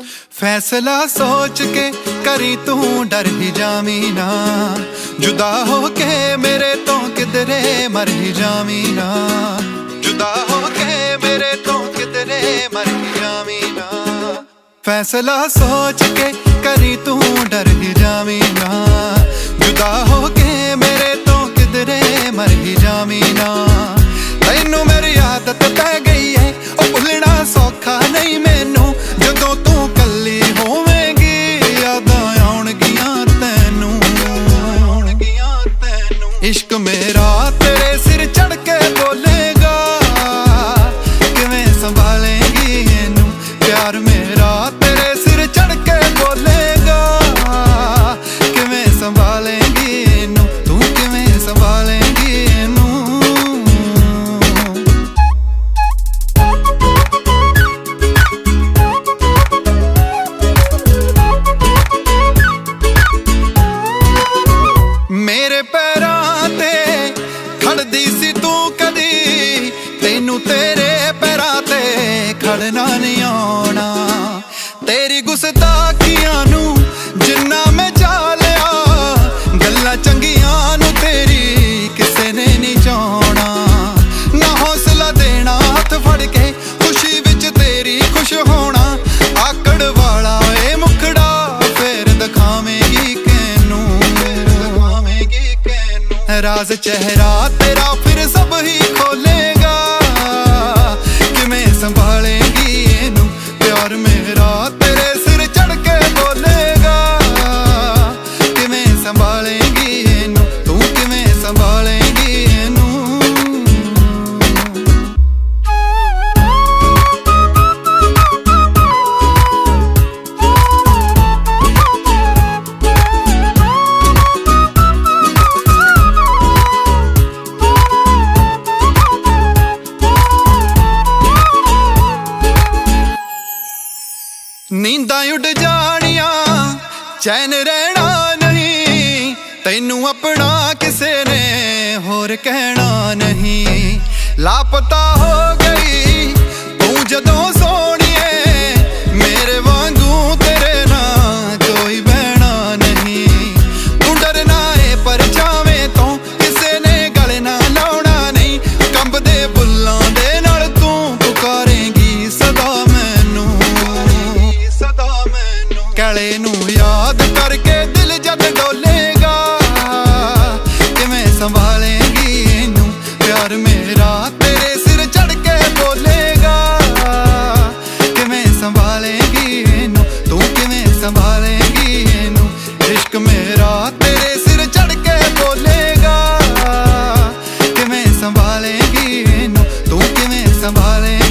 फैसला सोच के करी तू डर ही जामी ना, जुदा हो के मेरे तो किधरे मर ही जामी ना, जुदा हो के मेरे तो किधरे मर ही जामी ना। फैसला सोच के करी तू डर ही जामी ना, जुदा हो के मेरे तो किधरे मर ही जामी ना। तैनू मेरी आदत पै गई है ओ भुलना सौखा नहीं मैनू, जदों तू कल्ली होवेंगी यादां आउणगियां तैनू। इश्क मेरा तेरे सिर चढ़ के बोलेगा, किवें संभालेंगी इनू। प्यार मेरा तेरे सिर चढ़ के बोलेगा, किवें संभालेंगी इनू, तू किवें संभालेंगी इनू। मेरे पैरां ते खड़दी सी तू कदी, तैनू तेरे पैरां ते खड़ना नहीं आना। तेरी गुस्ताखियां नू जिन्ना मैं चालिया, गल्लां चंगियां नू तेरी किसे ने नहीं चाहना। ना हौसला देना हथ फड़ के खुशी विच तेरी खुश होना, आकड़ वाला ए मुखड़ा फिर दिखावेंगी कैनू। राज चेहरा तेरा फिर सब ही खोलेगा, किवें संभालेंगी इनू। प्यार मेरा तेरे सिर चढ़ के बोलेगा, किवें संभालेंगी इनू, तू किवें संभालेंगी इनू। नींदां उड़ जानियां चैन रहना नहीं, तैनू अपना किसे ने होर कहना नहीं। लापता हो गई तू जदों सोनिए, मेरे वांगू तेरे ना कोई बहना नहीं। तू डरना है पर जावें तो किसे ने गल ना लाउणा नहीं, कंबदे बुल्लां दे नाल तू पुकारेंगी सदा मैनू। कले नू याद करके दिल जद डोलेगा, किवें संभालेंगी इनू। प्यार मेरा तेरे सिर चढ़ के बोलेगा, किवें संभालेंगी इनू, तू किवें संभालेंगी इनू। इश्क मेरा तेरे सिर चढ़ के बोलेगा, किवें संभालेंगी इनू, तू किवें संभालेंगी।